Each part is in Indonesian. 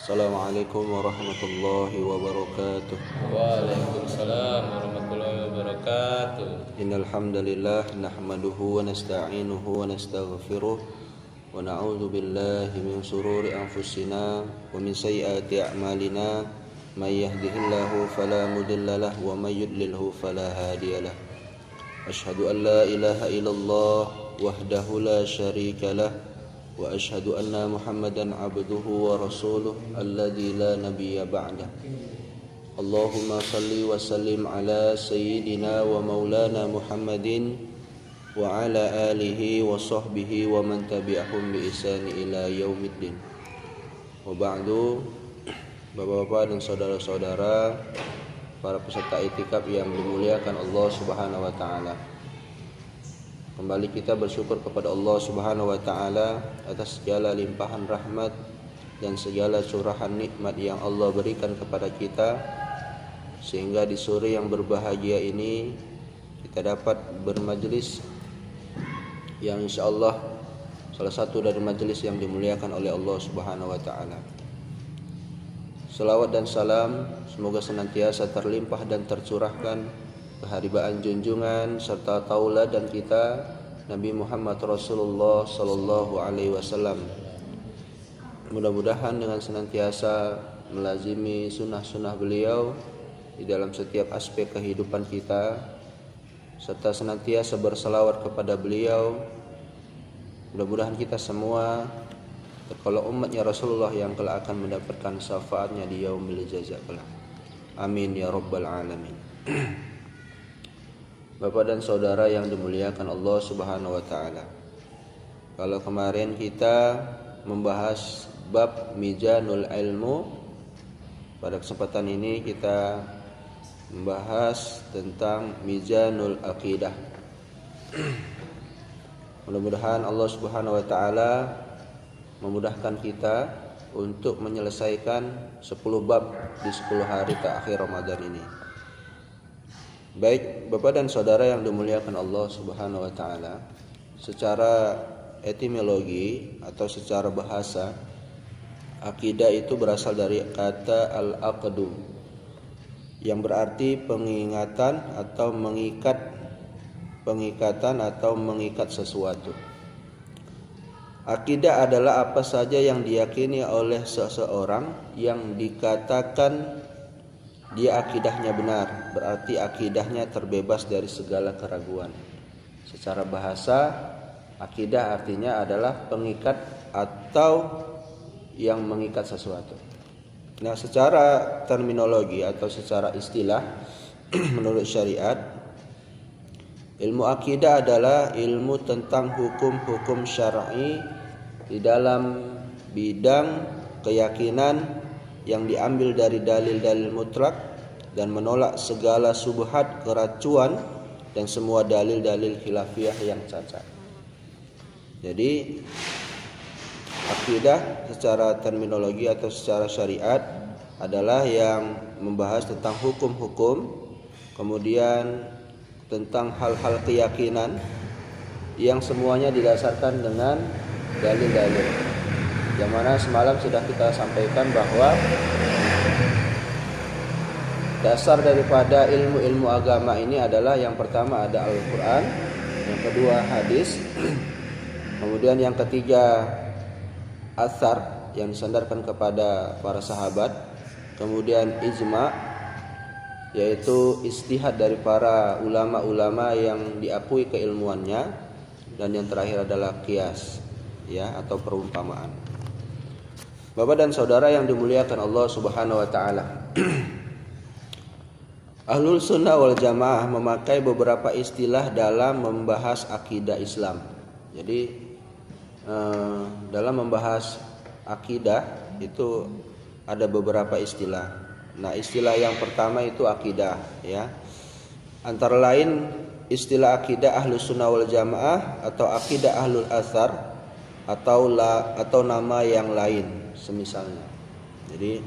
Assalamualaikum warahmatullahi wabarakatuh. Waalaikumsalam warahmatullahi wabarakatuh. Innal hamdalillah nahmaduhu wa nasta'inuhu wa nastaghfiruh wa na'udzu billahi min shururi anfusina wa min sayyiati a'malina may yahdihillahu fala mudilla lahu wa may yudlilhu fala hadiyalah. Asyhadu an la ilaha illallah wahdahu la syarika lah wa asyhadu anna Muhammadan abduhu wa rasuluh alladzi la nabiyya ba'dah. Allahumma salli wa sallim ala sayyidina wa maulana Muhammadin wa ala alihi wa sahbihi wa man tabi'ahum bi ihsani ila yaumiddin. Wa ba'du, Bapak-bapak dan saudara-saudara para peserta itikaf yang dimuliakan Allah Subhanahu wa taala. Kembali kita bersyukur kepada Allah Subhanahu wa taala atas segala limpahan rahmat dan segala curahan nikmat yang Allah berikan kepada kita, sehingga di sore yang berbahagia ini kita dapat bermajelis yang insyaallah salah satu dari majelis yang dimuliakan oleh Allah Subhanahu wa taala. Salawat dan salam semoga senantiasa terlimpah dan tercurahkan keharibaan junjungan serta tauladan kita Nabi Muhammad Rasulullah sallallahu alaihi wasallam. Mudah-mudahan dengan senantiasa melazimi sunnah-sunnah beliau di dalam setiap aspek kehidupan kita, serta senantiasa berselawat kepada beliau. Mudah-mudahan kita semua kalau umatnya Rasulullah yang kelak akan mendapatkan syafaatnya di yaumil jaza kelak. Amin ya rabbal alamin. Bapak dan saudara yang dimuliakan Allah Subhanahu wa taala. Kalau kemarin kita membahas bab mizanul ilmu, pada kesempatan ini kita membahas tentang mizanul aqidah. Mudah-mudahan Allah Subhanahu wa taala memudahkan kita untuk menyelesaikan 10 bab di 10 hari terakhir Ramadan ini. Baik, Bapak dan saudara yang dimuliakan Allah Subhanahu wa taala, secara etimologi atau secara bahasa, akidah itu berasal dari kata al-aqdu yang berarti pengingatan atau pengikatan atau mengikat sesuatu. Akidah adalah apa saja yang diyakini oleh seseorang yang dikatakan dia akidahnya benar, berarti akidahnya terbebas dari segala keraguan. Secara bahasa, akidah artinya adalah pengikat atau yang mengikat sesuatu. Nah, secara terminologi atau secara istilah menurut syariat, ilmu akidah adalah ilmu tentang hukum-hukum syar'i di dalam bidang keyakinan yang diambil dari dalil-dalil mutlak dan menolak segala subhat, keracuan dan semua dalil-dalil khilafiyah yang cacat. Jadi akidah secara terminologi atau secara syariat adalah yang membahas tentang hukum-hukum, kemudian tentang hal-hal keyakinan yang semuanya didasarkan dengan dalil-dalil. Yang mana semalam sudah kita sampaikan bahwa dasar daripada ilmu-ilmu agama ini adalah yang pertama ada Al-Quran, yang kedua hadis, kemudian yang ketiga athar yang disandarkan kepada para sahabat, kemudian ijma, yaitu istihad dari para ulama-ulama yang diakui keilmuannya, dan yang terakhir adalah qiyas, ya, atau perumpamaan. Bapak dan saudara yang dimuliakan Allah Subhanahu wa taala. Ahlul sunnah wal jamaah memakai beberapa istilah dalam membahas akidah Islam. Jadi dalam membahas akidah itu ada beberapa istilah. Nah, istilah yang pertama itu akidah, ya. Antara lain istilah akidah Ahlus Sunnah wal Jamaah atau akidah Ahlul Athar atau nama yang lain semisalnya. Jadi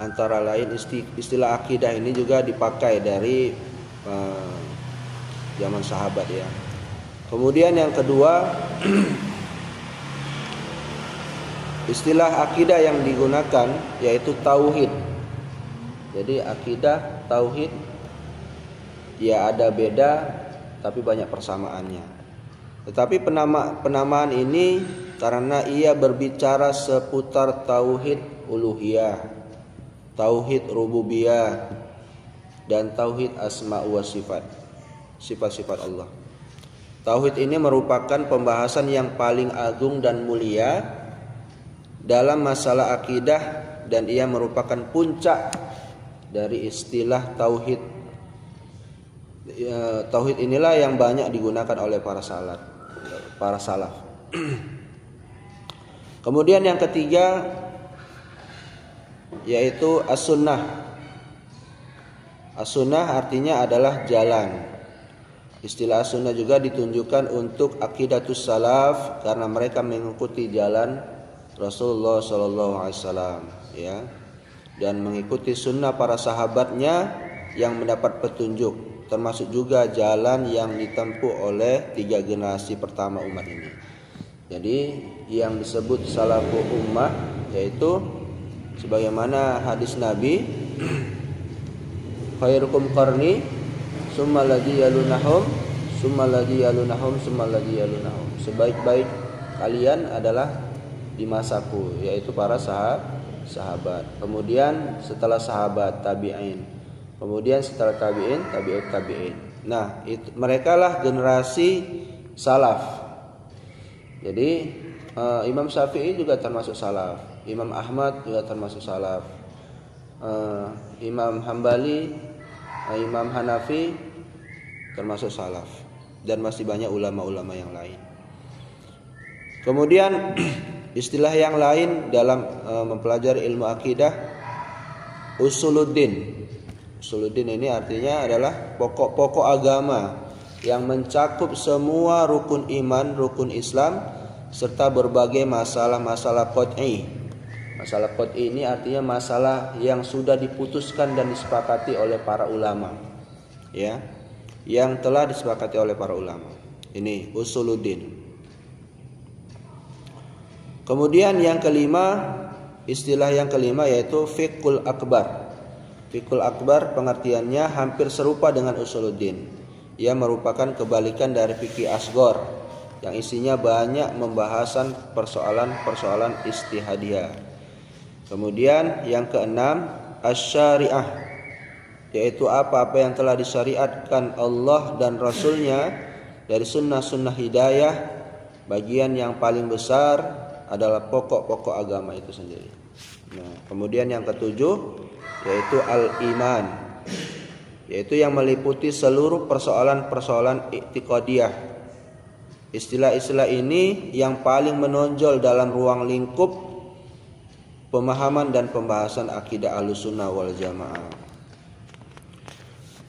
antara lain istilah akidah ini juga dipakai dari zaman sahabat, ya. Kemudian yang kedua istilah akidah yang digunakan yaitu tauhid. Jadi akidah, tauhid ya ada beda tapi banyak persamaannya. Tetapi penamaan ini karena ia berbicara seputar tauhid uluhiyah, tauhid rububiyah, dan tauhid asma wa sifat, sifat-sifat Allah. Tauhid ini merupakan pembahasan yang paling agung dan mulia dalam masalah akidah, dan ia merupakan puncak dari istilah tauhid. Tauhid inilah yang banyak digunakan oleh para salaf. Kemudian yang ketiga yaitu as-sunnah. As-sunnah artinya adalah jalan. Istilah as-sunnah juga ditunjukkan untuk aqidatus salaf karena mereka mengikuti jalan Rasulullah SAW, ya, dan mengikuti sunnah para sahabatnya yang mendapat petunjuk, termasuk juga jalan yang ditempuh oleh 3 generasi pertama umat ini. Jadi yang disebut salaful ummah yaitu sebagaimana hadis Nabi, khairukum qarni summa alladzi yalunahum summa alladzi yalunahum summa alladzi yalunahum. Sebaik-baik kalian adalah di masaku, yaitu para sahabat. Kemudian setelah sahabat tabi'in. Kemudian setelah tabi'in, tabi'in. Nah, itu merekalah generasi salaf. Jadi Imam Syafi'i juga termasuk salaf, Imam Ahmad juga termasuk salaf, Imam Hambali, Imam Hanafi termasuk salaf, dan masih banyak ulama-ulama yang lain. Kemudian istilah yang lain dalam mempelajari ilmu akidah, usuluddin. Usuluddin ini artinya adalah pokok-pokok agama yang mencakup semua rukun iman, rukun Islam, serta berbagai masalah-masalah qat'i. Masalah qat'i ini artinya masalah yang sudah diputuskan dan disepakati oleh para ulama, ya, yang telah disepakati oleh para ulama. Ini usuluddin. Kemudian yang kelima, istilah yang kelima yaitu fiqhul akbar. Fiqhul akbar pengertiannya hampir serupa dengan usuluddin. Ia merupakan kebalikan dari fikih asghar yang isinya banyak membahasan persoalan-persoalan istihadiyah. Kemudian yang keenam, asy-syari'ah, yaitu apa-apa yang telah disyariatkan Allah dan Rasulnya dari sunnah-sunnah hidayah. Bagian yang paling besar adalah pokok-pokok agama itu sendiri. Nah, kemudian yang ketujuh yaitu al-iman, yaitu yang meliputi seluruh persoalan-persoalan i'tiqadiyah. Istilah-istilah ini yang paling menonjol dalam ruang lingkup pemahaman dan pembahasan akidah Ahlussunnah wal Jamaah.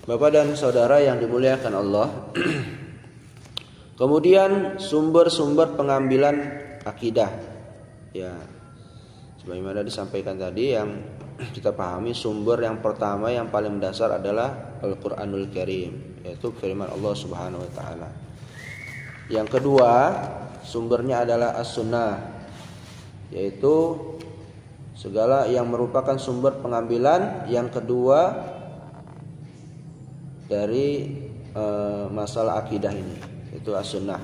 Bapak dan saudara yang dimuliakan Allah, kemudian sumber-sumber pengambilan akidah, ya, sebagaimana disampaikan tadi, yang kita pahami sumber yang pertama yang paling mendasar adalah Al-Qur'anul Karim, yaitu firman Allah Subhanahu wa taala. Yang kedua, sumbernya adalah As-Sunnah, yaitu segala yang merupakan sumber pengambilan yang kedua dari masalah akidah ini, yaitu As-Sunnah.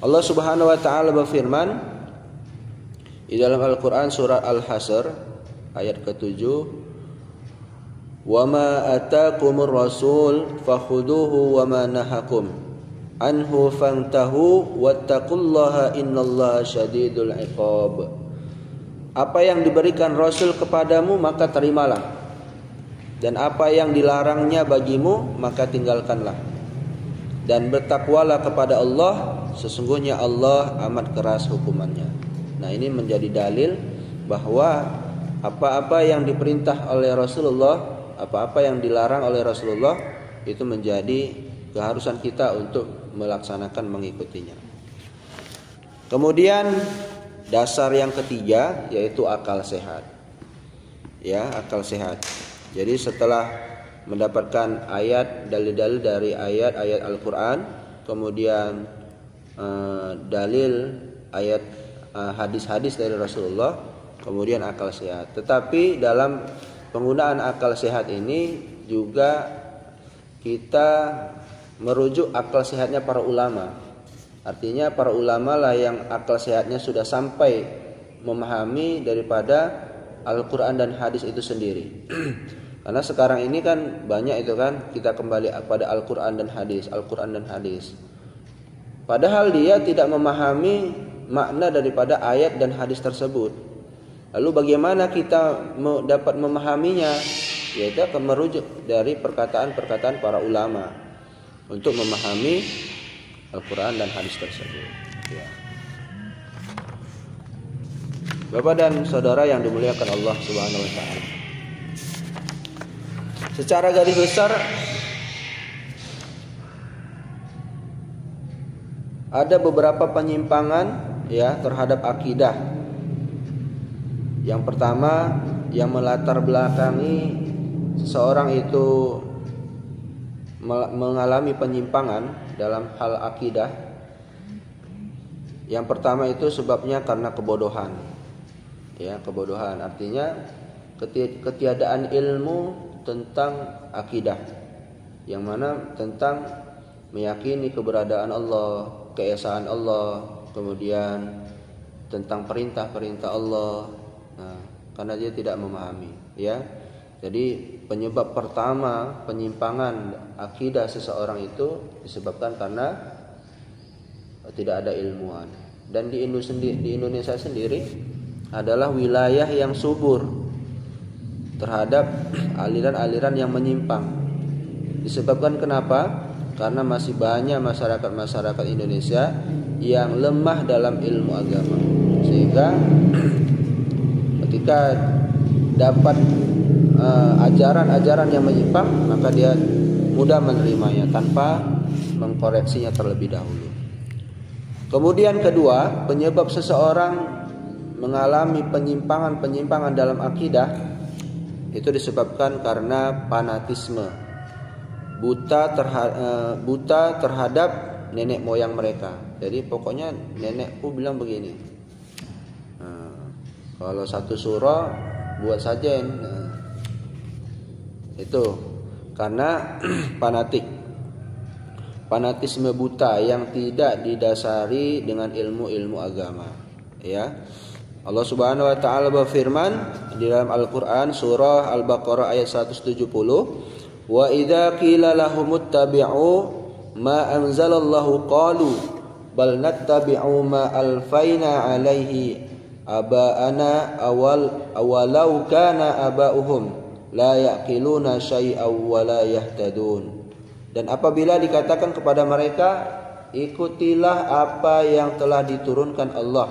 Allah Subhanahu wa taala berfirman di dalam Al-Qur'an surat Al-Hasr ayat ke-7, "Wa ma ataakumur rasul fakhuduhu wa ma nahakum anhu fantahu wattaqullaha innallaha syadidul iqab." Apa yang diberikan Rasul kepadamu maka terimalah, dan apa yang dilarangnya bagimu maka tinggalkanlah, dan bertakwalah kepada Allah, sesungguhnya Allah amat keras hukumannya. Nah, ini menjadi dalil bahwa apa-apa yang diperintah oleh Rasulullah, apa-apa yang dilarang oleh Rasulullah, itu menjadi keharusan kita untuk melaksanakan, mengikutinya. Kemudian dasar yang ketiga yaitu akal sehat. Ya, akal sehat. Jadi setelah mendapatkan ayat, dalil-dalil dari ayat-ayat Al-Qur'an, kemudian dalil ayat hadis-hadis dari Rasulullah, kemudian akal sehat. Tetapi dalam penggunaan akal sehat ini juga kita merujuk akal sehatnya para ulama. Artinya para ulama lah yang akal sehatnya sudah sampai memahami daripada Al-Quran dan hadis itu sendiri. Karena sekarang ini kan banyak itu kan, kita kembali kepada Al-Quran dan hadis, Al-Quran dan hadis. Padahal dia tidak memahami makna daripada ayat dan hadis tersebut. Lalu bagaimana kita dapat memahaminya? Yaitu akan merujuk dari perkataan-perkataan para ulama untuk memahami Al-Quran dan hadis tersebut. Ya. Bapak dan saudara yang dimuliakan Allah Subhanahu wa taala. Secara garis besar ada beberapa penyimpangan ya terhadap akidah. Yang pertama, yang melatar belakangi seseorang itu mengalami penyimpangan dalam hal akidah. Yang pertama itu sebabnya karena kebodohan. Ya, kebodohan artinya ketiadaan ilmu tentang akidah, yang mana tentang meyakini keberadaan Allah, keesaan Allah, kemudian tentang perintah-perintah Allah. Nah, karena dia tidak memahami, ya. Jadi penyebab pertama penyimpangan akidah seseorang itu disebabkan karena tidak ada ilmuwan. Dan di Indonesia sendiri adalah wilayah yang subur terhadap aliran-aliran yang menyimpang. Disebabkan kenapa? Karena masih banyak masyarakat Indonesia yang lemah dalam ilmu agama. Sehingga ketika dapat ajaran-ajaran yang menyimpang, maka dia mudah menerimanya tanpa mengkoreksinya terlebih dahulu. Kemudian kedua, penyebab seseorang mengalami penyimpangan dalam akidah itu disebabkan karena fanatisme, buta terhadap nenek moyang mereka. Jadi pokoknya nenekku bilang begini, kalau satu surah buat sajen. Itu karena fanatisme buta yang tidak didasari dengan ilmu agama. Ya, Allah Subhanahu wa taala berfirman di dalam Al-Qur'an surah Al-Baqarah ayat 170, "Wa idza qila lahumuttabi'u ma anzalallahu qalu bal nattabi'u ma alfaina 'alaihi aba'ana awalau kana aba'uhum la yaqiluna syai'aw wa la yahtadun." Dan apabila dikatakan kepada mereka, ikutilah apa yang telah diturunkan Allah,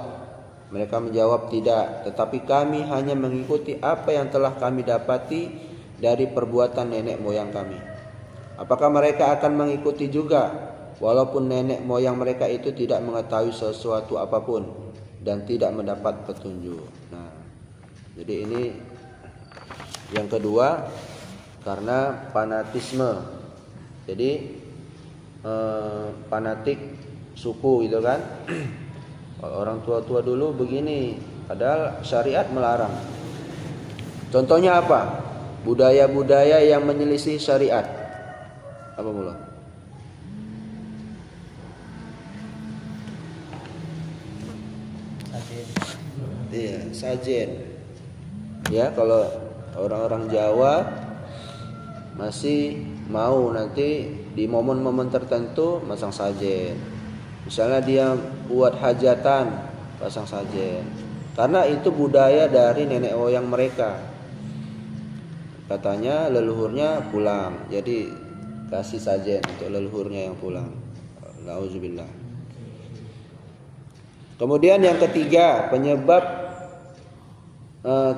mereka menjawab, tidak, tetapi kami hanya mengikuti apa yang telah kami dapati dari perbuatan nenek moyang kami. Apakah mereka akan mengikuti juga walaupun nenek moyang mereka itu tidak mengetahui sesuatu apapun dan tidak mendapat petunjuk. Nah, jadi ini yang kedua karena fanatisme. Jadi fanatik suku gitu kan. Orang tua-tua dulu begini, padahal syariat melarang. Contohnya apa? Budaya-budaya yang menyelisih syariat. Apa mula? Sajen. Iya, sajen. Ya, kalau orang-orang Jawa masih mau nanti di momen-momen tertentu masang sajen. Misalnya dia buat hajatan, pasang sajen. Karena itu budaya dari nenek moyang mereka. Katanya leluhurnya pulang, jadi kasih sajen untuk leluhurnya yang pulang. Nauzubillah. Kemudian yang ketiga, penyebab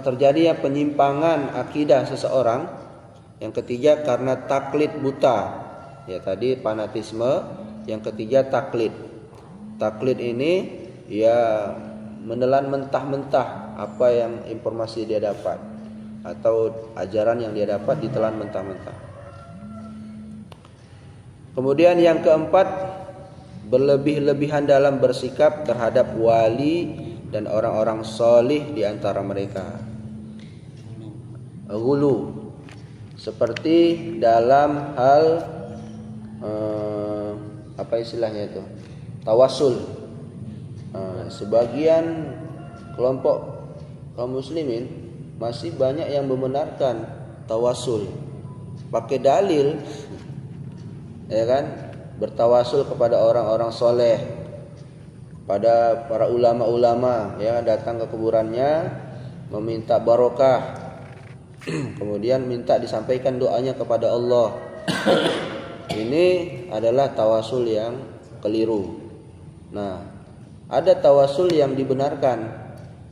terjadinya penyimpangan akidah seseorang. Yang ketiga karena taklid buta. Ya tadi fanatisme, yang ketiga taklid. Taklid ini ya menelan mentah-mentah apa yang informasi dia dapat atau ajaran yang dia dapat ditelan mentah-mentah. Kemudian yang keempat, berlebih-lebihan dalam bersikap terhadap wali dan orang-orang salih di antara mereka. Ghulu seperti dalam hal apa istilahnya itu? Tawassul. Sebagian kelompok kaum muslimin masih banyak yang membenarkan tawassul pakai dalil, ya kan, bertawasul kepada orang-orang soleh, pada para ulama-ulama, ya, datang ke kuburannya meminta barokah, kemudian minta disampaikan doanya kepada Allah. Ini adalah tawasul yang keliru. Nah, ada tawasul yang dibenarkan,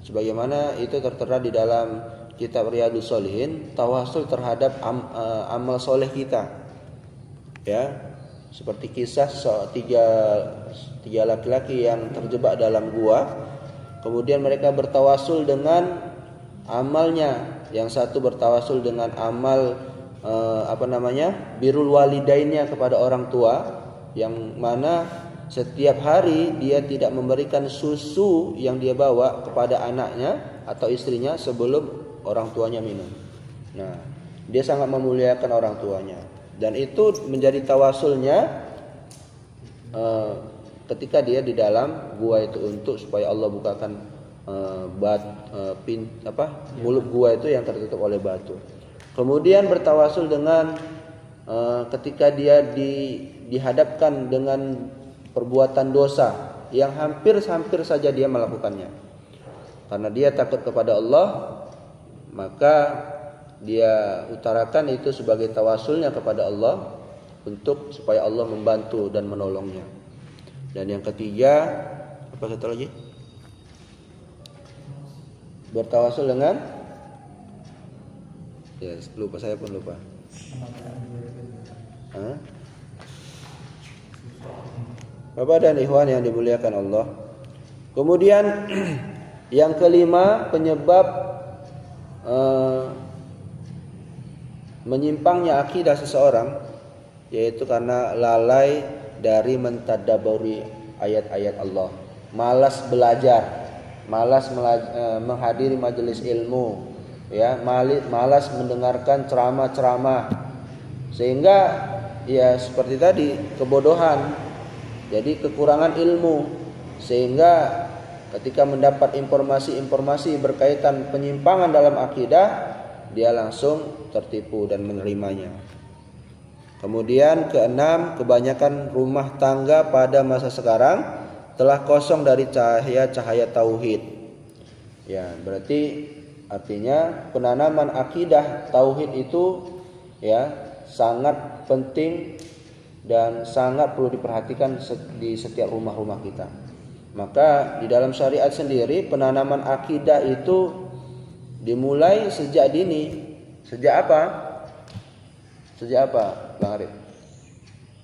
sebagaimana itu tertera di dalam kitab Riyadhus Shalihin, tawasul terhadap amal soleh kita, ya, seperti kisah tiga laki-laki yang terjebak dalam gua, kemudian mereka bertawasul dengan amalnya. Yang satu bertawasul dengan amal birrul walidainnya kepada orang tua, yang mana setiap hari dia tidak memberikan susu yang dia bawa kepada anaknya atau istrinya sebelum orang tuanya minum. Nah, dia sangat memuliakan orang tuanya, dan itu menjadi tawasulnya ketika dia di dalam gua itu, untuk supaya Allah bukakan mulut gua itu yang tertutup oleh batu. Kemudian bertawasul dengan ketika dia dihadapkan dengan perbuatan dosa yang hampir saja dia melakukannya, karena dia takut kepada Allah, maka dia utarakan itu sebagai tawasulnya kepada Allah untuk supaya Allah membantu dan menolongnya. Dan yang ketiga, apa satu lagi? Bertawasul dengan, ya lupa, saya pun lupa. Bapak dan ikhwan yang dimuliakan Allah. Kemudian yang kelima, penyebab menyimpangnya akidah seseorang, yaitu karena lalai dari mentadabburi ayat-ayat Allah, malas belajar, menghadiri majelis ilmu, ya, malas mendengarkan ceramah-ceramah, sehingga ya seperti tadi, kebodohan, jadi kekurangan ilmu, sehingga ketika mendapat informasi-informasi berkaitan penyimpangan dalam akidah, dia langsung tertipu dan menerimanya. Kemudian keenam, kebanyakan rumah tangga pada masa sekarang telah kosong dari cahaya-cahaya tauhid. Ya, berarti artinya penanaman akidah tauhid itu, ya, sangat penting dan sangat perlu diperhatikan di setiap rumah-rumah kita. Maka di dalam syariat sendiri, penanaman akidah itu dimulai sejak dini. Sejak apa? Sejak apa, Bang Arif?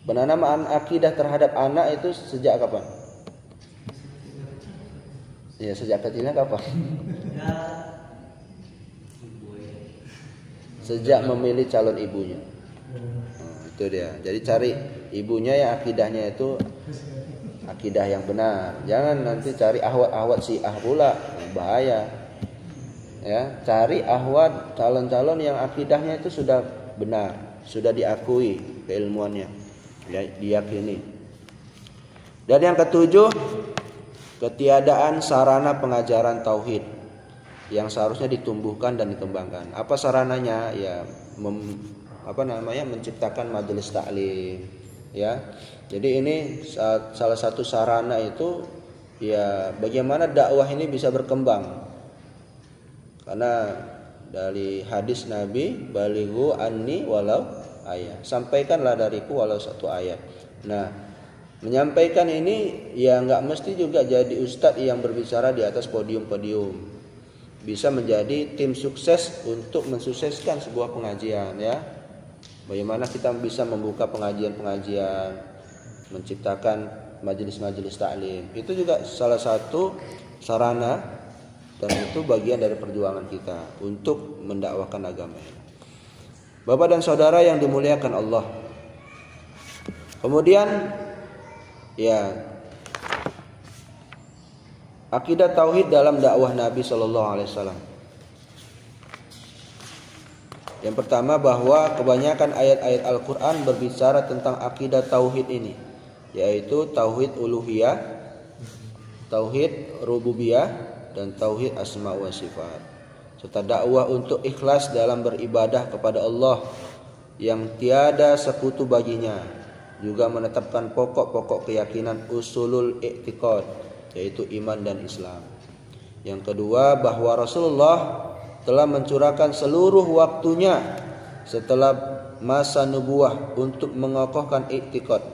Penanaman akidah terhadap anak itu sejak kapan? Ya, sejak kecilnya kapan? Sejak memilih calon ibunya. Itu dia. Jadi cari ibunya yang akidahnya itu akidah yang benar. Jangan nanti cari ahwat Syiah pula, bahaya. Ya, cari ahwat calon-calon yang akidahnya itu sudah benar, sudah diakui keilmuannya, ya, diyakini. Dan yang ketujuh, ketiadaan sarana pengajaran tauhid yang seharusnya ditumbuhkan dan dikembangkan. Apa sarananya? Ya, menciptakan majelis taklim, ya. Jadi ini salah satu sarana itu, ya, bagaimana dakwah ini bisa berkembang. Karena dari hadis Nabi, balighu anni walau ayat, sampaikanlah dariku walau satu ayat. Nah, menyampaikan ini ya nggak mesti juga jadi ustadz yang berbicara di atas podium-podium. Bisa menjadi tim sukses untuk mensukseskan sebuah pengajian, ya. Bagaimana kita bisa membuka pengajian-pengajian, menciptakan majelis-majelis taklim. Itu juga salah satu sarana, dan itu bagian dari perjuangan kita untuk mendakwakan agama ini. Bapak dan saudara yang dimuliakan Allah. Kemudian, ya, Akidah tauhid dalam dakwah Nabi sallallahu alaihi wasallam. Yang pertama, bahwa kebanyakan ayat-ayat Al-Qur'an berbicara tentang akidah tauhid ini, yaitu tauhid uluhiyah, tauhid rububiyah, dan tauhid asma wa sifat, serta dakwah untuk ikhlas dalam beribadah kepada Allah yang tiada sekutu baginya, juga menetapkan pokok-pokok keyakinan usulul i'tiqad, yaitu iman dan Islam. Yang kedua, bahwa Rasulullah telah mencurahkan seluruh waktunya setelah masa nubuwah untuk mengokohkan i'tiqad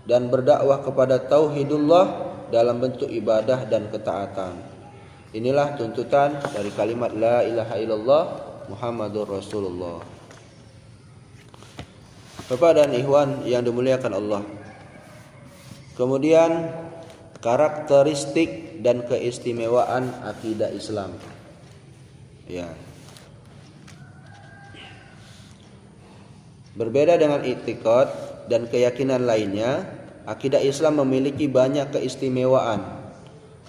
dan berdakwah kepada tauhidullah dalam bentuk ibadah dan ketaatan. Inilah tuntutan dari kalimat la ilaha illallah Muhammadur Rasulullah. Bapak dan ikhwan yang dimuliakan Allah. Kemudian karakteristik dan keistimewaan akidah Islam. Ya. Berbeda dengan i'tiqad dan keyakinan lainnya, akidah Islam memiliki banyak keistimewaan.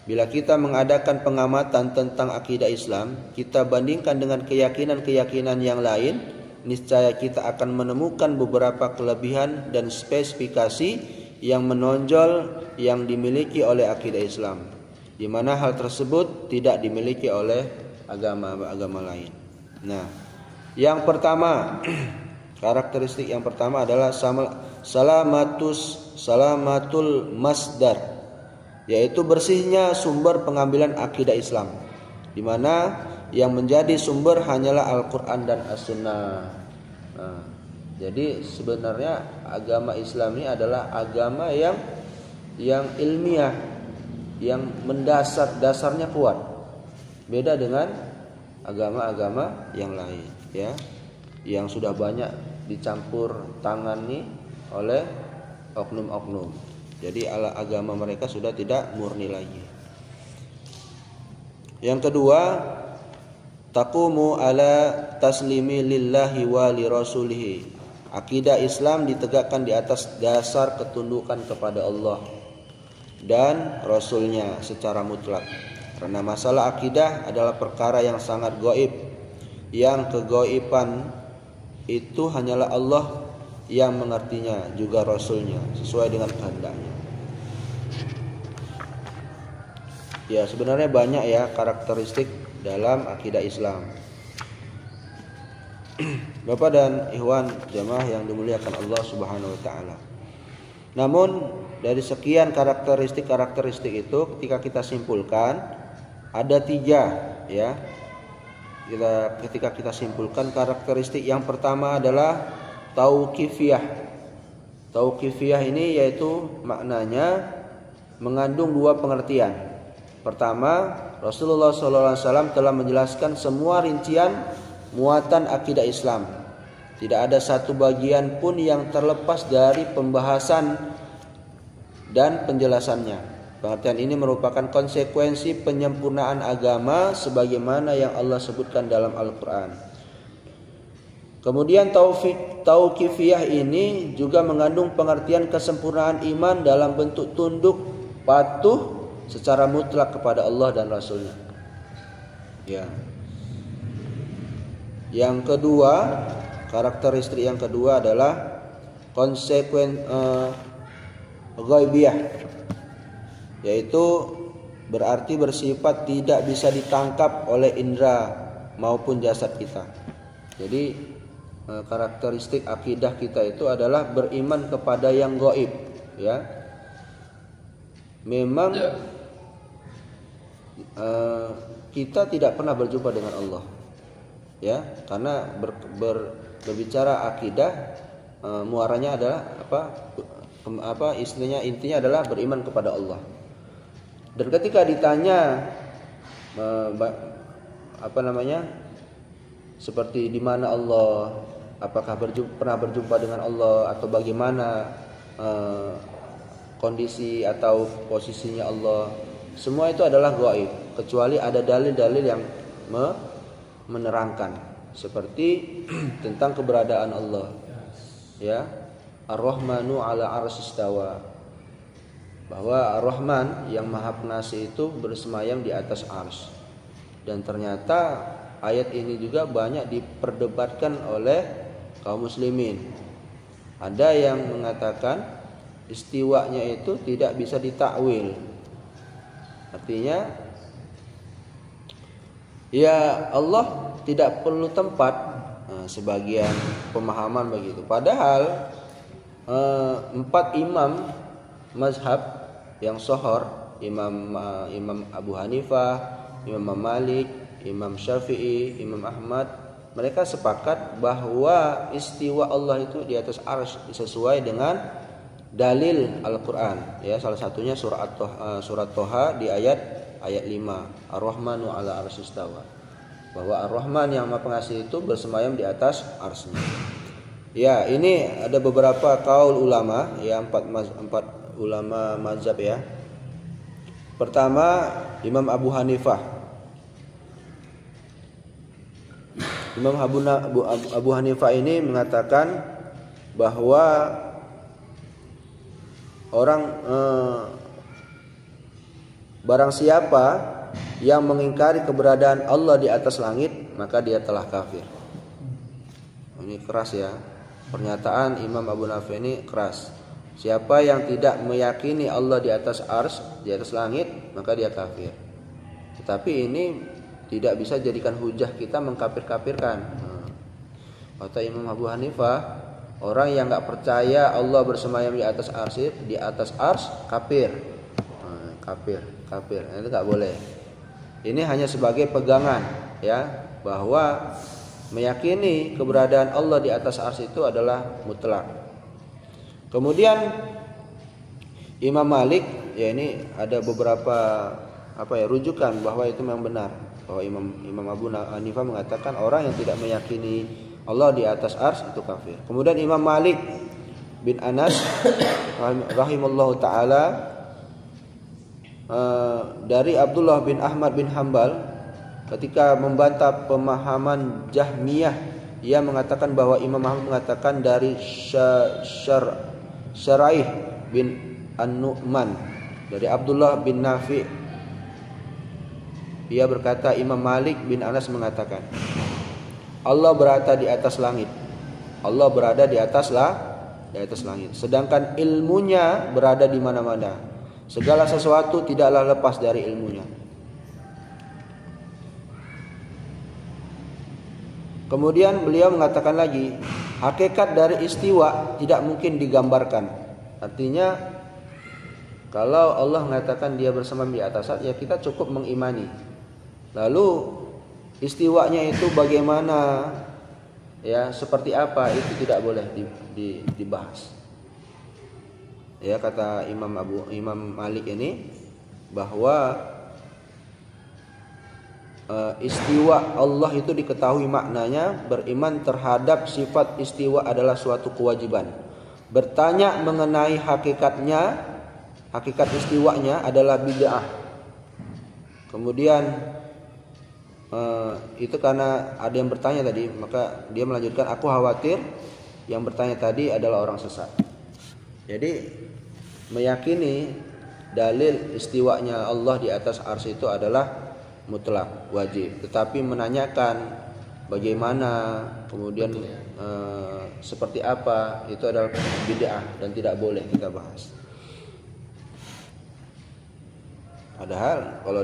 Bila kita mengadakan pengamatan tentang akidah Islam, kita bandingkan dengan keyakinan-keyakinan yang lain, niscaya kita akan menemukan beberapa kelebihan dan spesifikasi yang menonjol yang dimiliki oleh akidah Islam, di mana hal tersebut tidak dimiliki oleh agama-agama lain. Nah, yang pertama, karakteristik yang pertama adalah salamatul masdar, yaitu bersihnya sumber pengambilan akidah Islam, di mana yang menjadi sumber hanyalah Al-Quran dan As-Sunnah. Nah, jadi sebenarnya agama Islam ini adalah agama yang ilmiah, yang dasarnya kuat. Beda dengan agama-agama yang lain, ya, yang sudah banyak dicampur tangani oleh oknum-oknum. Jadi agama mereka sudah tidak murni lagi. Yang kedua, taqumu ala taslimi lillahi wa li rasulihi. Akidah Islam ditegakkan di atas dasar ketundukan kepada Allah dan Rasulnya secara mutlak. Karena masalah akidah adalah perkara yang sangat gaib, yang kegaiban itu hanyalah Allah yang mengertinya, juga Rasulnya sesuai dengan kehendaknya. Ya, sebenarnya banyak ya karakteristik dalam akidah Islam. Bapak dan ikhwan jamaah yang dimuliakan Allah Subhanahu wa taala. Namun dari sekian karakteristik itu, ketika kita simpulkan ada 3, ya. Ketika kita simpulkan, karakteristik yang pertama adalah tauqifiyah. Tauqifiyah ini yaitu maknanya mengandung 2 pengertian. Pertama, Rasulullah SAW telah menjelaskan semua rincian muatan akidah Islam. Tidak ada satu bagian pun yang terlepas dari pembahasan dan penjelasannya. Pengertian ini merupakan konsekuensi penyempurnaan agama sebagaimana yang Allah sebutkan dalam Al-Quran. Kemudian tauqifiyah ini juga mengandung pengertian kesempurnaan iman dalam bentuk tunduk patuh secara mutlak kepada Allah dan Rasulnya. Ya. Yang kedua, karakteristik yang kedua adalah ghaibiyah, yaitu berarti bersifat tidak bisa ditangkap oleh indera maupun jasad kita. Jadi karakteristik akidah kita itu adalah beriman kepada yang gaib, ya. Memang kita tidak pernah berjumpa dengan Allah, ya, karena berbicara akidah muaranya adalah intinya adalah beriman kepada Allah. Dan ketika ditanya seperti di mana Allah, apakah pernah berjumpa dengan Allah, atau bagaimana kondisi atau posisinya Allah, semua itu adalah gaib, kecuali ada dalil-dalil yang menerangkan, seperti tentang keberadaan Allah, ya, Ar-Rahmanu 'ala 'arsy istawa. bahwa Ar-Rahman yang Maha Pengasih itu bersemayam di atas arsy. Dan ternyata ayat ini juga banyak diperdebatkan oleh kaum muslimin. Ada yang mengatakan istiwanya itu tidak bisa ditakwil. Artinya ya Allah tidak perlu tempat, sebagian pemahaman begitu. Padahal 4 imam mazhab yang sohor, Imam Abu Hanifah, Imam Malik, Imam Syafi'i, Imam Ahmad, mereka sepakat bahwa istiwa Allah itu di atas arsy sesuai dengan dalil Al-Qur'an. Ya, salah satunya surat Toha di ayat 5, Ar-Rahmanu 'ala arsy istawa. Bahwa Ar-Rahman yang Maha Pengasih itu bersemayam di atas arsy-Nya. Ya, ini ada beberapa kaul ulama, ya 4 ulama mazhab ya. Pertama, Imam Abu Hanifah. Imam Abu Hanifah ini mengatakan bahwa barang siapa yang mengingkari keberadaan Allah di atas langit, maka dia telah kafir. Ini keras ya. Pernyataan Imam Abu Hanifah ini keras. Siapa yang tidak meyakini Allah di atas arsy, di atas langit, maka dia kafir. Tetapi ini tidak bisa jadikan hujah kita mengkafir-kafirkan. Kata Imam Abu Hanifah, orang yang enggak percaya Allah bersemayam di atas arsy, kafir. Kafir. Itu enggak boleh. Ini hanya sebagai pegangan ya, bahwa meyakini keberadaan Allah di atas arsy itu adalah mutlak. Kemudian Imam Malik, ya ini ada beberapa rujukan bahwa itu memang benar, bahwa Imam Abu Hanifah mengatakan orang yang tidak meyakini Allah di atas arsy itu kafir. Kemudian Imam Malik bin Anas rahimallahu taala dari Abdullah bin Ahmad bin Hambal ketika membantah pemahaman Jahmiyah, ia mengatakan bahwa Imam Ahmad mengatakan dari Syaraih bin An-Nu'man dari Abdullah bin Nafi', ia berkata Imam Malik bin Anas mengatakan Allah berada di atas langit. Allah berada di atas langit. Sedangkan ilmunya berada di mana-mana. Segala sesuatu tidaklah lepas dari ilmunya. Kemudian beliau mengatakan lagi, hakikat dari istiwa tidak mungkin digambarkan. Artinya kalau Allah mengatakan dia bersemayam di atas arsy, ya kita cukup mengimani. Lalu istiwanya itu bagaimana, ya seperti apa, itu tidak boleh dibahas. Ya, kata Imam Malik ini bahwa istiwa Allah itu diketahui maknanya, beriman terhadap sifat istiwa adalah suatu kewajiban. Bertanya mengenai hakikatnya, hakikat istiwanya adalah bid'ah. Kemudian itu karena ada yang bertanya tadi, maka dia melanjutkan, aku khawatir yang bertanya tadi adalah orang sesat. Jadi meyakini dalil istiwanya Allah di atas arsy itu adalah mutlak, wajib. Tetapi menanyakan bagaimana, kemudian seperti apa, itu adalah bid'ah dan tidak boleh kita bahas. Padahal kalau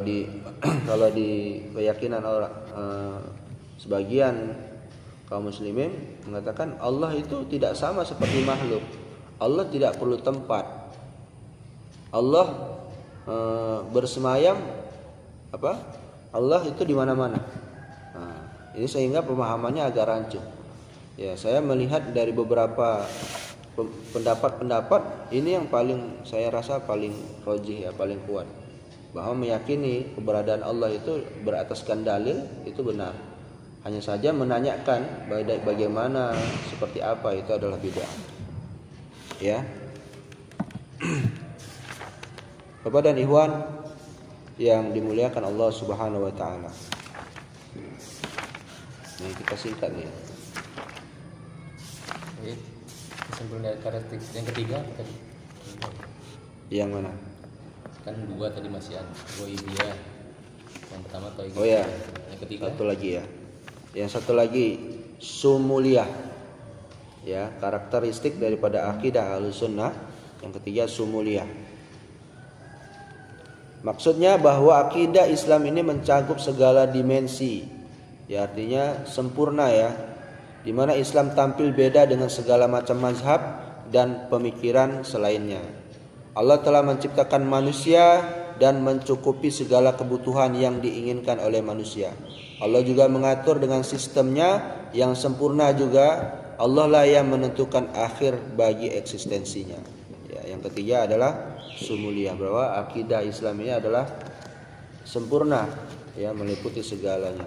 di keyakinan orang, sebagian kaum muslimin mengatakan Allah itu tidak sama seperti makhluk. Allah tidak perlu tempat. Allah bersemayam Allah itu di mana-mana. Nah, ini sehingga pemahamannya agak rancu. Ya, saya melihat dari beberapa pendapat ini yang paling saya rasa paling rajih, ya paling kuat, bahwa meyakini keberadaan Allah itu berataskan dalil itu benar. Hanya saja menanyakan bagaimana, seperti apa, itu adalah bid'ah. Ya. Bapak dan ikhwan yang dimuliakan Allah Subhanahu wa taala. Ini kita singkat ya. Oke. Kesimpulan dari karakteristik yang ketiga tadi. Yang mana? Kan 2 tadi masih ada Ghaibiyah. Yang pertama Tauhid. Oh ya. Yang ketiga Satu lagi ya. Yang satu lagi Sumuliyah. Ya, karakteristik daripada akidah Ahlussunnah. Yang ketiga Sumuliyah. Maksudnya bahwa akidah Islam ini mencakup segala dimensi. Ya, artinya sempurna ya. Di mana Islam tampil beda dengan segala macam mazhab dan pemikiran selainnya. Allah telah menciptakan manusia dan mencukupi segala kebutuhan yang diinginkan oleh manusia. Allah juga mengatur dengan sistemnya yang sempurna juga. Allah lah yang menentukan akhir bagi eksistensinya. Ya, yang ketiga adalah Sumuliyah, bahwa akidah Islam ini adalah sempurna, ya, meliputi segalanya.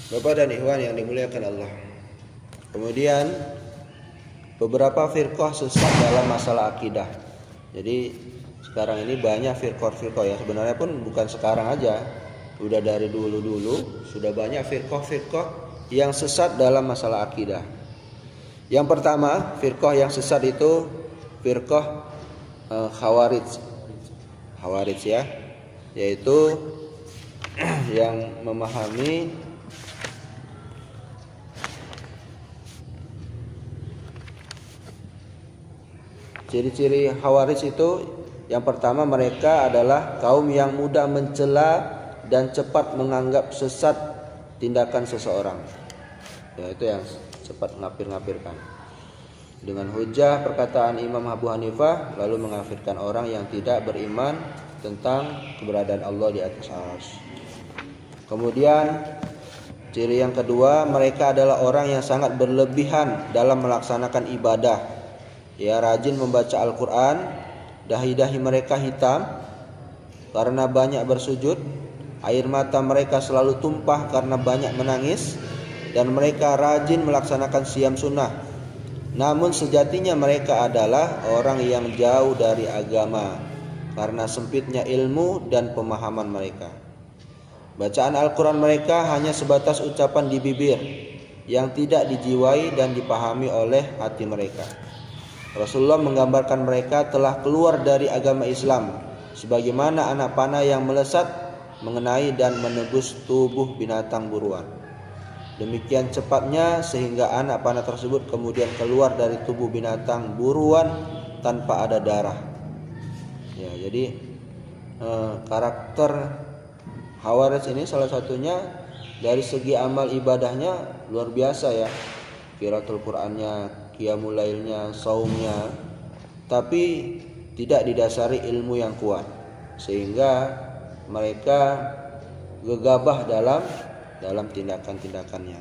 Bapak dan ikhwan yang dimuliakan Allah. Kemudian beberapa firqah sesat dalam masalah akidah. Jadi sekarang ini banyak firqah ya. Sebenarnya pun bukan sekarang aja. Udah dari dulu-dulu sudah banyak firqah yang sesat dalam masalah akidah. Yang pertama, firqah yang sesat itu firqah Khawarij. Khawarij ya. Yaitu yang memahami ciri-ciri Khawarij itu, yang pertama mereka adalah kaum yang mudah mencela dan cepat menganggap sesat tindakan seseorang. Ya, itu yang cepat ngapir-ngapirkan. Dengan hujah perkataan Imam Abu Hanifah lalu mengafirkan orang yang tidak beriman tentang keberadaan Allah di atas arsy. Kemudian ciri yang kedua, mereka adalah orang yang sangat berlebihan dalam melaksanakan ibadah. Ya, rajin membaca Al-Quran, dahi-dahi mereka hitam karena banyak bersujud, air mata mereka selalu tumpah karena banyak menangis, dan mereka rajin melaksanakan siyam sunnah. Namun sejatinya mereka adalah orang yang jauh dari agama karena sempitnya ilmu dan pemahaman mereka. Bacaan Al-Quran mereka hanya sebatas ucapan di bibir yang tidak dijiwai dan dipahami oleh hati mereka. Rasulullah menggambarkan mereka telah keluar dari agama Islam sebagaimana anak panah yang melesat mengenai dan menebus tubuh binatang buruan. Demikian cepatnya sehingga anak panah tersebut kemudian keluar dari tubuh binatang buruan tanpa ada darah. Ya, jadi karakter Khawarij ini salah satunya dari segi amal ibadahnya luar biasa ya. Qiraatul Qur'annya, qiyamul lailnya, saumnya, tapi tidak didasari ilmu yang kuat, sehingga mereka gegabah dalam tindakan-tindakannya.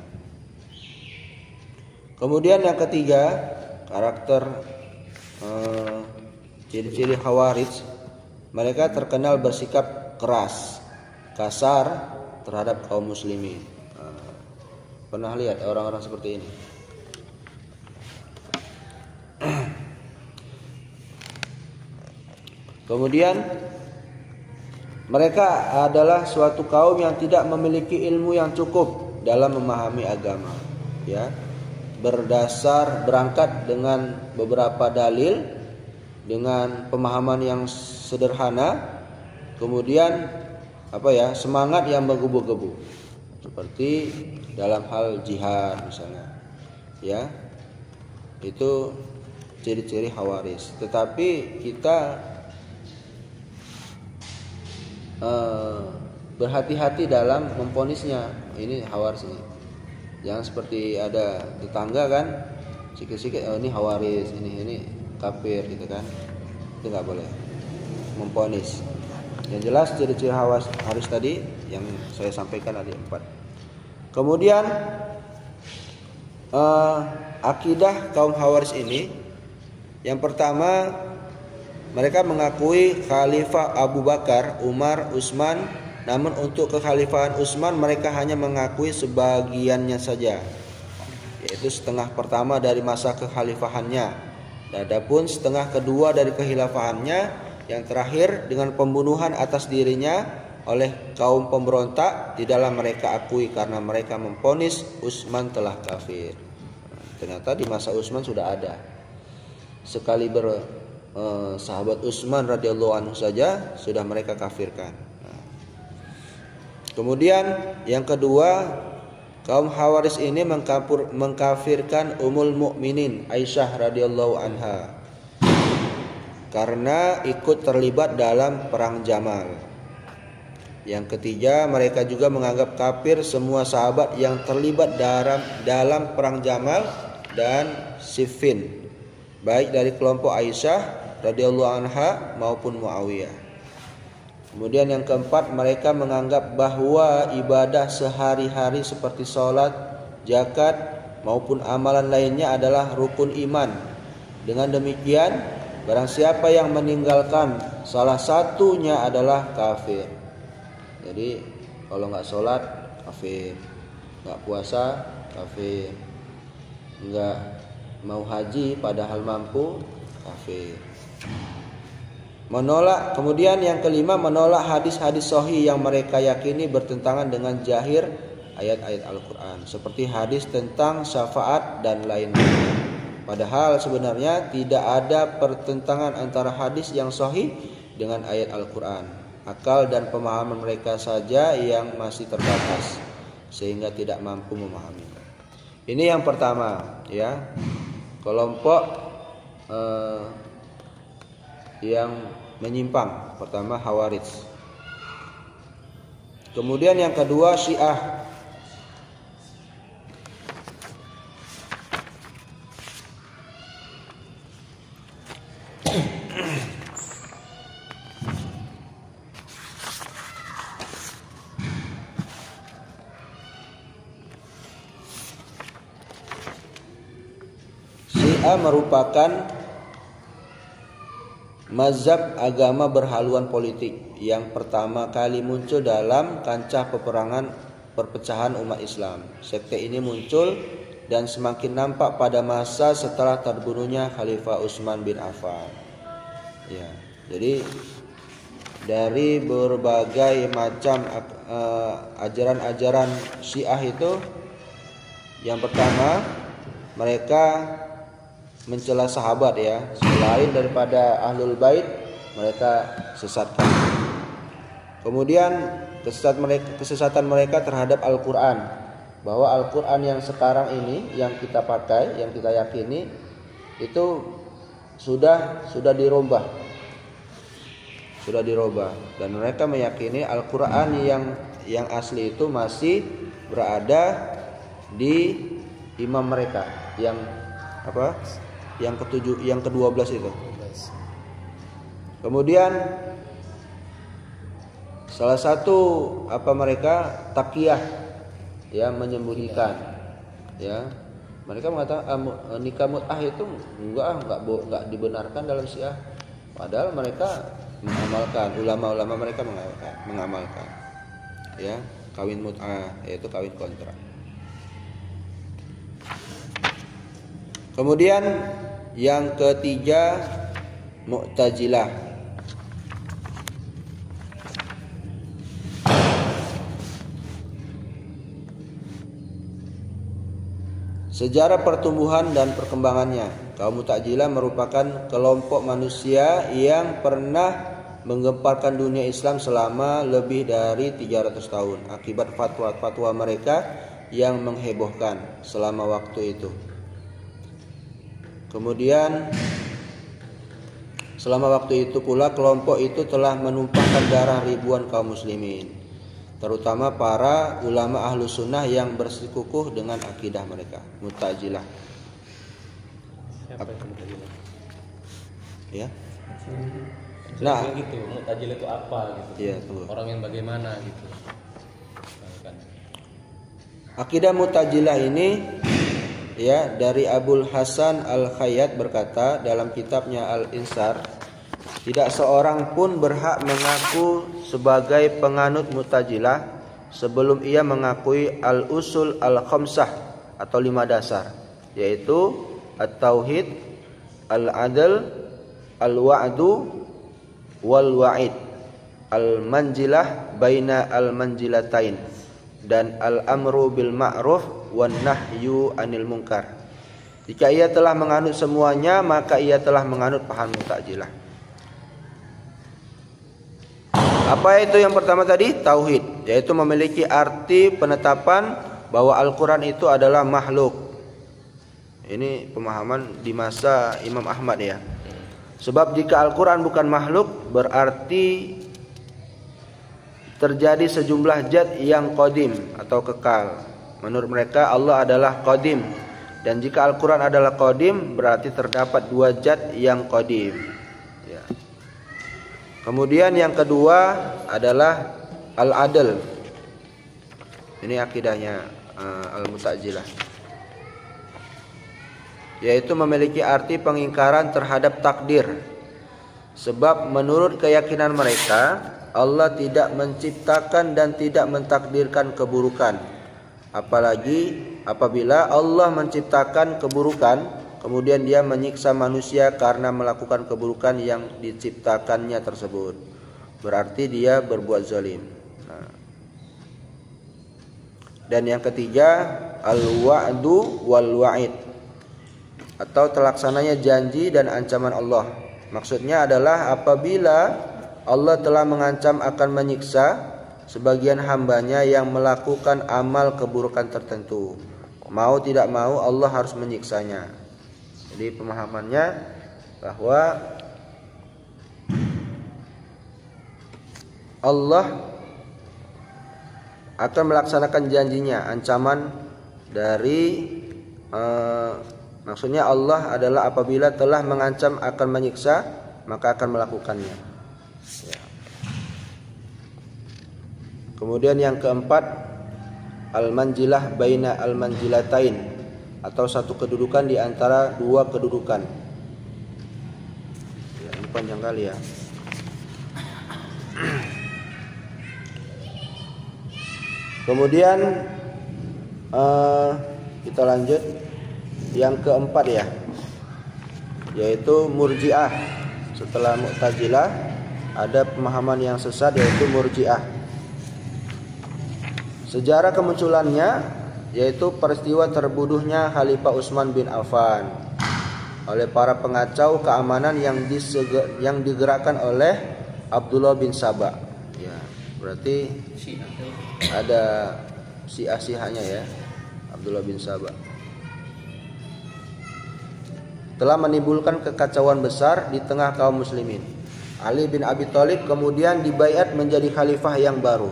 Kemudian yang ketiga, karakter ciri-ciri Khawarij, mereka terkenal bersikap keras, kasar terhadap kaum muslimin. Pernah lihat orang-orang seperti ini? Kemudian mereka adalah suatu kaum yang tidak memiliki ilmu yang cukup dalam memahami agama, ya. Berangkat dengan beberapa dalil dengan pemahaman yang sederhana, kemudian semangat yang menggebu-gebu. Seperti dalam hal jihad misalnya. Ya. Itu ciri-ciri Khawarij. Tetapi kita berhati-hati dalam memponisnya. Ini Khawarij ini. Jangan seperti ada tetangga kan, sikit-sikit ini Khawarij, ini kafir gitu kan. Itu enggak boleh memponis. Yang jelas ciri-ciri Khawarij tadi yang saya sampaikan ada 4. Kemudian akidah kaum Khawarij ini, yang pertama, mereka mengakui Khalifah Abu Bakar, Umar, Utsman. Namun untuk kekhalifahan Utsman mereka hanya mengakui sebagiannya saja, yaitu setengah pertama dari masa kekhalifahannya. Adapun setengah kedua dari kekhilafahannya, yang terakhir dengan pembunuhan atas dirinya oleh kaum pemberontak, tidaklah mereka akui karena mereka memvonis Utsman telah kafir. Ternyata di masa Utsman sudah ada. Sekali sahabat Utsman radhiyallahu anhu saja sudah mereka kafirkan. Kemudian yang kedua, kaum Khawaris ini mengkafirkan Ummul Mukminin Aisyah radhiyallahu anha karena ikut terlibat dalam perang Jamal. Yang ketiga, mereka juga menganggap kafir semua sahabat yang terlibat dalam perang Jamal dan Siffin, baik dari kelompok Aisyah radhiyallahu anha maupun Muawiyah. Kemudian yang keempat, mereka menganggap bahwa ibadah sehari-hari seperti sholat, zakat maupun amalan lainnya adalah rukun iman. Dengan demikian, barang siapa yang meninggalkan salah satunya adalah kafir. Jadi kalau nggak sholat kafir, nggak puasa kafir, nggak mau haji padahal mampu kafir. Kemudian yang kelima, menolak hadis-hadis sahih yang mereka yakini bertentangan dengan zahir ayat-ayat Al-Quran, seperti hadis tentang syafaat dan lainnya. Padahal sebenarnya tidak ada pertentangan antara hadis yang sahih dengan ayat Al-Quran. Akal dan pemahaman mereka saja yang masih terbatas sehingga tidak mampu memahami. Ini yang pertama, ya, kelompok yang menyimpang. Pertama Khawarij. Kemudian yang kedua Syiah. Syiah merupakan mazhab agama berhaluan politik yang pertama kali muncul dalam kancah perpecahan umat Islam. Sekte ini muncul dan semakin nampak pada masa setelah terbunuhnya Khalifah Utsman bin Affan. Ya, jadi dari berbagai macam ajaran-ajaran Syiah itu, yang pertama mereka mencela sahabat, ya, selain daripada ahlul bait mereka sesatkan. Kemudian kesesatan mereka terhadap Al-Quran, bahwa Al-Quran yang sekarang ini yang kita pakai, yang kita yakini itu sudah dirubah, dan mereka meyakini Al-Quran yang asli itu masih berada di imam mereka yang yang ke-12 itu. Kemudian salah satu mereka taqiyah, ya, menyembunyikan, ya. Mereka mengatakan nikah mut'ah itu enggak dibenarkan dalam Syiah. Padahal mereka mengamalkan, ulama-ulama mereka mengamalkan, ya, kawin mut'ah, yaitu kawin kontrak. Kemudian yang ketiga Mu'tazilah. Sejarah pertumbuhan dan perkembangannya. Kaum Mu'tazilah merupakan kelompok manusia yang pernah menggemparkan dunia Islam selama lebih dari 300 tahun akibat fatwa-fatwa mereka yang menghebohkan selama waktu itu. Kemudian selama waktu itu pula kelompok itu telah menumpahkan darah ribuan kaum muslimin, terutama para ulama ahlu sunnah yang bersikukuh dengan akidah mereka, Mu'tazilah. Siapa itu Mu'tazilah? Ya. Nah, gitu, Mu'tazilah itu apa gitu? Ya, orang yang bagaimana gitu. Akidah Mu'tazilah ini, ya, dari Abul Hasan Al-Khayyat berkata dalam kitabnya Al-Insar, tidak seorang pun berhak mengaku sebagai penganut Mu'tazilah sebelum ia mengakui al-usul al-khamsah atau 5 dasar, yaitu at-tauhid, al-adl, al-wa'du, wal-wa'id. al-manjilah baina al-manjilatain, dan al-amru bil ma'ruf wan nahyu anil munkar. Jika ia telah menganut semuanya, maka ia telah menganut paham Mu'tazilah. Apa itu yang pertama tadi? Tauhid, yaitu memiliki arti penetapan bahwa Al-Quran itu adalah makhluk. Ini pemahaman di masa Imam Ahmad ya. Sebab jika Al-Quran bukan makhluk, berarti terjadi sejumlah zat yang qadim atau kekal. Menurut mereka Allah adalah qadim, dan jika Al-Quran adalah qadim, berarti terdapat dua zat yang qadim ya. Kemudian yang kedua adalah al-adl. Ini akidahnya al-Mu'tazilah, yaitu memiliki arti pengingkaran terhadap takdir. Sebab menurut keyakinan mereka, Allah tidak menciptakan dan tidak mentakdirkan keburukan. Apalagi apabila Allah menciptakan keburukan, kemudian dia menyiksa manusia karena melakukan keburukan yang diciptakannya tersebut, berarti dia berbuat zalim. Dan yang ketiga, al-wa'du wal wa'id, atau terlaksananya janji dan ancaman Allah. Maksudnya adalah apabila Allah telah mengancam akan menyiksa sebagian hambanya yang melakukan amal keburukan tertentu, mau tidak mau Allah harus menyiksanya. Jadi pemahamannya bahwa Allah akan melaksanakan janjinya, ancaman dari maksudnya Allah adalah apabila telah mengancam akan menyiksa, maka akan melakukannya ya. Kemudian yang keempat, al-manjilah baina al-manjilatain, atau satu kedudukan di antara dua kedudukan ya, ini panjang kali ya. Kemudian kita lanjut yang keempat ya, yaitu murji'ah. Setelah Mu'tazilah ada pemahaman yang sesat, yaitu murji'ah. Sejarah kemunculannya yaitu peristiwa terbunuhnya Khalifah Utsman bin Affan oleh para pengacau keamanan yang digerakkan oleh Abdullah bin Saba ya. Berarti ada Syiah-Syiahnya ya, Abdullah bin Saba. Telah menimbulkan kekacauan besar di tengah kaum muslimin. Ali bin Abi Thalib kemudian dibaiat menjadi khalifah yang baru.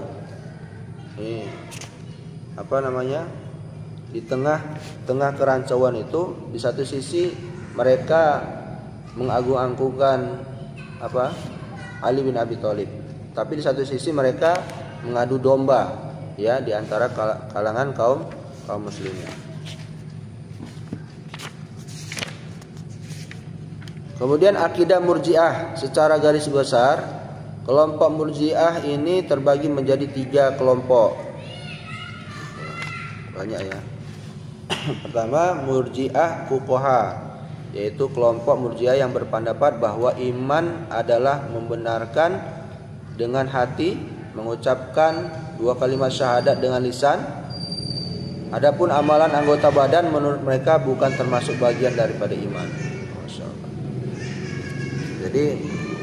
Ini apa namanya? Di tengah kerancauan itu, di satu sisi mereka mengagung-agungkan apa? Ali bin Abi Thalib. Tapi di satu sisi mereka mengadu domba ya di antara kalangan kaum muslimin. Kemudian akidah Murji'ah secara garis besar, kelompok Murji'ah ini terbagi menjadi 3 kelompok. Banyak ya. Pertama, Murji'ah Fuqaha, yaitu kelompok Murji'ah yang berpendapat bahwa iman adalah membenarkan dengan hati, mengucapkan 2 kalimat syahadat dengan lisan. Adapun amalan anggota badan menurut mereka bukan termasuk bagian daripada iman. Jadi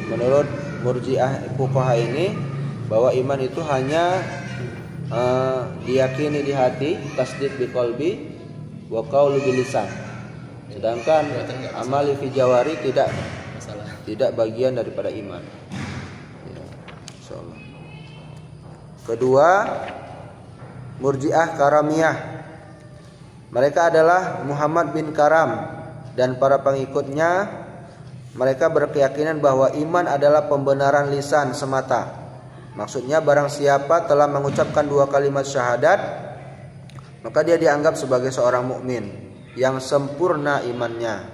menurut Murji'ah Fuqaha ini, bahwa iman itu hanya diyakini di hati, tasdiq bi qalbi wa qaulu bil lisan. Sedangkan amal fi jawari tidak bagian daripada iman. Ya, insyaallah. Kedua, Murji'ah Karamiyah. Mereka adalah Muhammad bin Karam dan para pengikutnya. Mereka berkeyakinan bahwa iman adalah pembenaran lisan semata. Maksudnya barang siapa telah mengucapkan 2 kalimat syahadat, maka dia dianggap sebagai seorang mukmin yang sempurna imannya,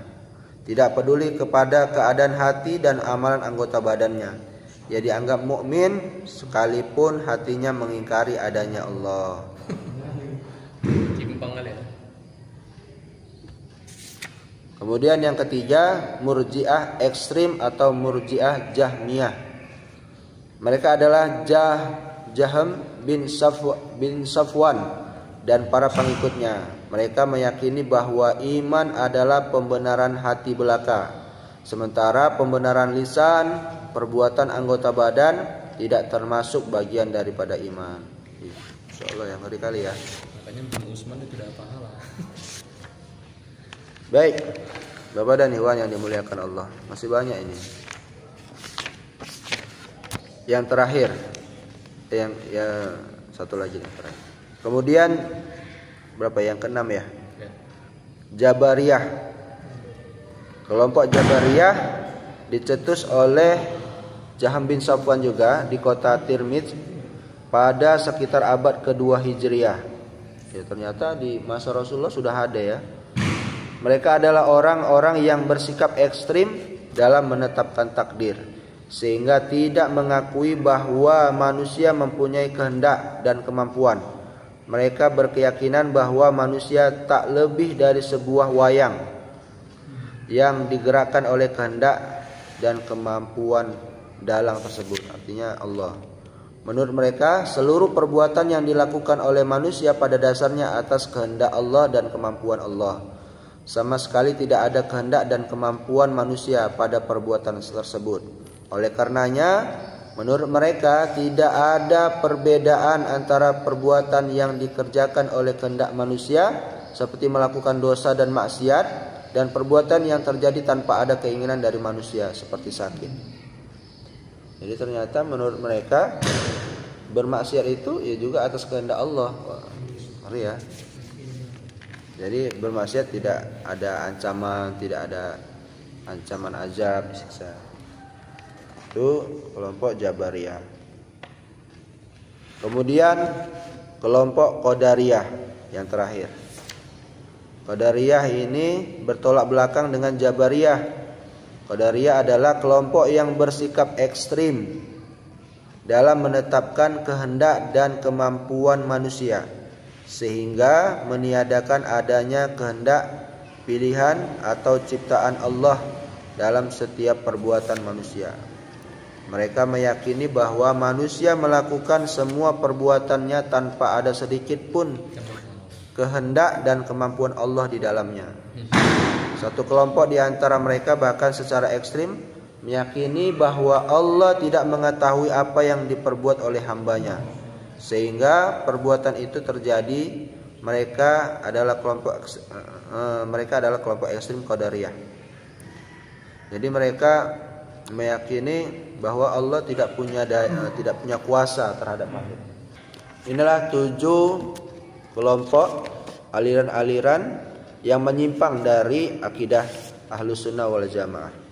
tidak peduli kepada keadaan hati dan amalan anggota badannya. Dia dianggap mukmin sekalipun hatinya mengingkari adanya Allah. Kemudian yang ketiga, Murji'ah ekstrim atau Murji'ah Jahmiyah. Mereka adalah Jahm bin Safwan dan para pengikutnya. Mereka meyakini bahwa iman adalah pembenaran hati belaka, sementara pembenaran lisan, perbuatan anggota badan tidak termasuk bagian daripada iman. Insyaallah yang ngeri kali ya. Makanya Bin Usman itu tidak pahala. Baik, Bapak dan Iwan yang dimuliakan Allah, masih banyak ini. Yang terakhir, yang satu lagi nih terakhir. Kemudian berapa yang keenam ya? Jabariyah. Kelompok Jabariyah dicetus oleh Jahm bin Safwan juga di kota Tirmidz pada sekitar abad kedua Hijriah. Ya, ternyata di masa Rasulullah sudah ada ya. Mereka adalah orang-orang yang bersikap ekstrim dalam menetapkan takdir, sehingga tidak mengakui bahwa manusia mempunyai kehendak dan kemampuan. Mereka berkeyakinan bahwa manusia tak lebih dari sebuah wayang yang digerakkan oleh kehendak dan kemampuan dalang tersebut, artinya Allah. Menurut mereka, seluruh perbuatan yang dilakukan oleh manusia pada dasarnya atas kehendak Allah dan kemampuan Allah. Sama sekali tidak ada kehendak dan kemampuan manusia pada perbuatan tersebut. Oleh karenanya, menurut mereka tidak ada perbedaan antara perbuatan yang dikerjakan oleh kehendak manusia seperti melakukan dosa dan maksiat, dan perbuatan yang terjadi tanpa ada keinginan dari manusia seperti sakit. Jadi ternyata menurut mereka bermaksiat itu ya juga atas kehendak Allah. Wah, ngeri ya. Jadi bermaksiat tidak ada ancaman, tidak ada ancaman azab, siksa. Itu kelompok Jabariyah. Kemudian kelompok Qadariyah yang terakhir. Qadariyah ini bertolak belakang dengan Jabariyah. Qadariyah adalah kelompok yang bersikap ekstrim dalam menetapkan kehendak dan kemampuan manusia, sehingga meniadakan adanya kehendak, pilihan atau ciptaan Allah dalam setiap perbuatan manusia. Mereka meyakini bahwa manusia melakukan semua perbuatannya tanpa ada sedikit pun kehendak dan kemampuan Allah di dalamnya. Satu kelompok di antara mereka bahkan secara ekstrim meyakini bahwa Allah tidak mengetahui apa yang diperbuat oleh hambanya, sehingga perbuatan itu terjadi. Mereka adalah kelompok ekstrim Qadariyah. Jadi mereka meyakini bahwa Allah tidak punya kuasa terhadap makhluk. Inilah 7 kelompok aliran-aliran yang menyimpang dari akidah Ahlus Sunnah wal Jamaah.